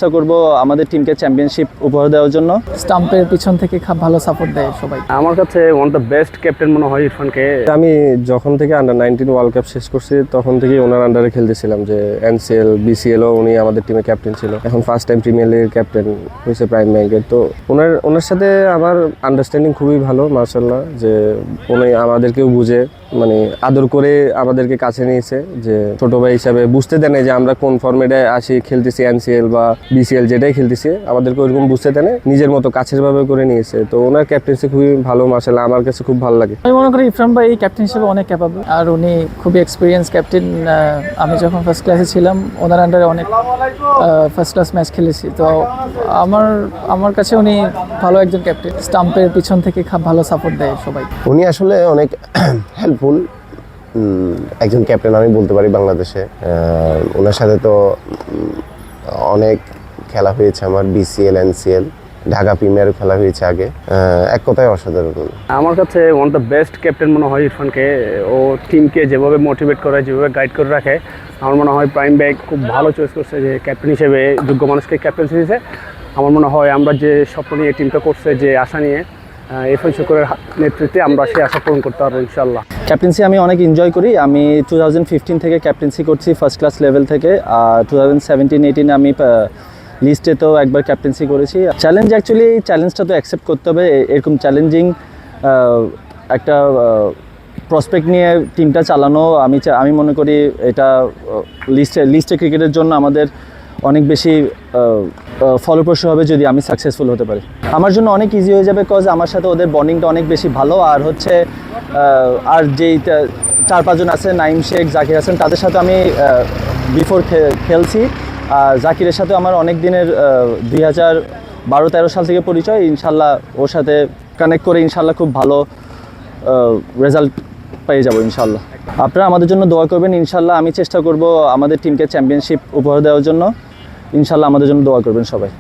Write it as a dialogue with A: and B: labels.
A: চেষ্টা করব আমাদের টিমকে চ্যাম্পিয়নশিপ উপহার দেওয়ার জন্য।
B: স্টাম্পের পিছন থেকে ভালো সাপোর্ট দেয় সবাই।
C: আমার কাছে one of the best captain মনে হয় ইরফানকে।
D: আমি যখন থেকে আন্ডার-19 ওয়ার্ল্ড কাপ শেষ করছি তখন থেকেই ওনার আন্ডারে খেলতেছিলাম, যে এনসিএল বিসিএলও উনি আমাদের টিমে ক্যাপ্টেন ছিল। এখন ফার্স্ট টাইম প্রিমিয়ার লিগের ক্যাপ্টেন হয়েছে প্রাইম ব্যাংকের। তো ওনার সাথে আমার আন্ডারস্ট্যান্ডিং খুবই ভালো মাশাআল্লাহ, যে উনি আমাদেরকেও বুঝে, মানে আদর করে আমাদেরকে কাছে নিয়েছে, যে ছোট ভাই হিসাবে বুঝতে দেন যে আমরা কোন ফর্মেটে আসি খেলতেছি, এনসিএল বা বিসিএল যেটাই খেলতেছি আমাদেরকে ওইরকম বুঝতে দেন, নিজের মতো কাছের ভাবে করে নিয়েছে। তো ওনার ক্যাপ্টেন্সি খুবই ভালো মাশাআল্লাহ, আমার কাছে খুব ভালো লাগে।
B: আমি মনে করি ইরফান ভাই ক্যাপ্টেন হিসেবে অনেক ক্যাপাবল, আর উনি খুবই এক্সপিরিয়েন্স ক্যাপ্টেন। আমি যখন ফার্স্ট ক্লাসে ছিলাম ওনার আন্ডারে অনেক ফার্স্ট ক্লাস ম্যাচ খেলেছি। তো আমার কাছে উনি ভালো একজন ক্যাপ্টেন। স্টাম্পের পিছন থেকে ভালো সাপোর্ট দেয় সবাই।
E: উনি আসলে অনেক হেল্পফুল একজন ক্যাপ্টেন আমি বলতে পারি বাংলাদেশে। ওনার সাথে তো অনেক খেলা হয়েছে আমার, বিসিএল, এনসিএল, ঢাকা প্রিমিয়ার খেলা হয়েছে আগে। এক কথায় অসাধারণ।
C: আমার কাছে one of the best captain মনে হয় ইরফানকে। ও টিমকে যেভাবে মোটিভেট করে, যেভাবে গাইড করে রাখে, আমার মনে হয় প্রাইম ব্যাংক খুব ভালো চয়েস করছে যে ক্যাপ্টেন হিসেবে যোগ্য মানুষকে ক্যাপ্টেন্সি দিয়েছে। আমার মনে হয় আমরা যে স্বপ্ন নিয়ে টিমটা করছে, যে আশা নিয়ে, ইরফান শুকরের নেতৃত্বে আমরা সেই আশা পূরণ করতে পারবো ইনশাআল্লাহ।
A: ক্যাপ্টেন্সি আমি অনেক এনজয় করি। আমি 2015 থেকে ক্যাপ্টেন্সি করছি ফার্স্ট ক্লাস লেভেল থেকে। 2017-18 আমি লিস্টে তো একবার ক্যাপ্টেন্সি করেছি। চ্যালেঞ্জ, অ্যাকচুয়ালি চ্যালেঞ্জটা তো অ্যাকসেপ্ট করতে হবে। এরকম চ্যালেঞ্জিং একটা প্রসপেক্ট নিয়ে টিমটা চালানো, আমি মনে করি এটা লিস্টে ক্রিকেটের জন্য আমাদের অনেক বেশি ফলপ্রসূ হবে যদি আমি সাকসেসফুল হতে পারি। আমার জন্য অনেক ইজি হয়ে যাবে, কজ আমার সাথে ওদের বন্ডিংটা অনেক বেশি ভালো। আর হচ্ছে আর যেই 4-5 জন আছে, নাইম শেখ, জাকির হাসান, তাদের সাথে আমি বিফোর খেলছি। আর জাকিরের সাথে আমার অনেক দিনের 2012-13 সাল থেকে পরিচয়। ইনশাল্লাহ ওর সাথে কানেক্ট করে ইনশাল্লাহ খুব ভালো রেজাল্ট পেয়ে যাবো ইনশাল্লাহ। আপনারা আমাদের জন্য দোয়া করবেন ইনশাল্লাহ। আমি চেষ্টা করব আমাদের টিমকে চ্যাম্পিয়নশিপ উপহার দেওয়ার জন্য। ইনশাল্লাহ আমাদের জন্য দোয়া করবেন সবাই।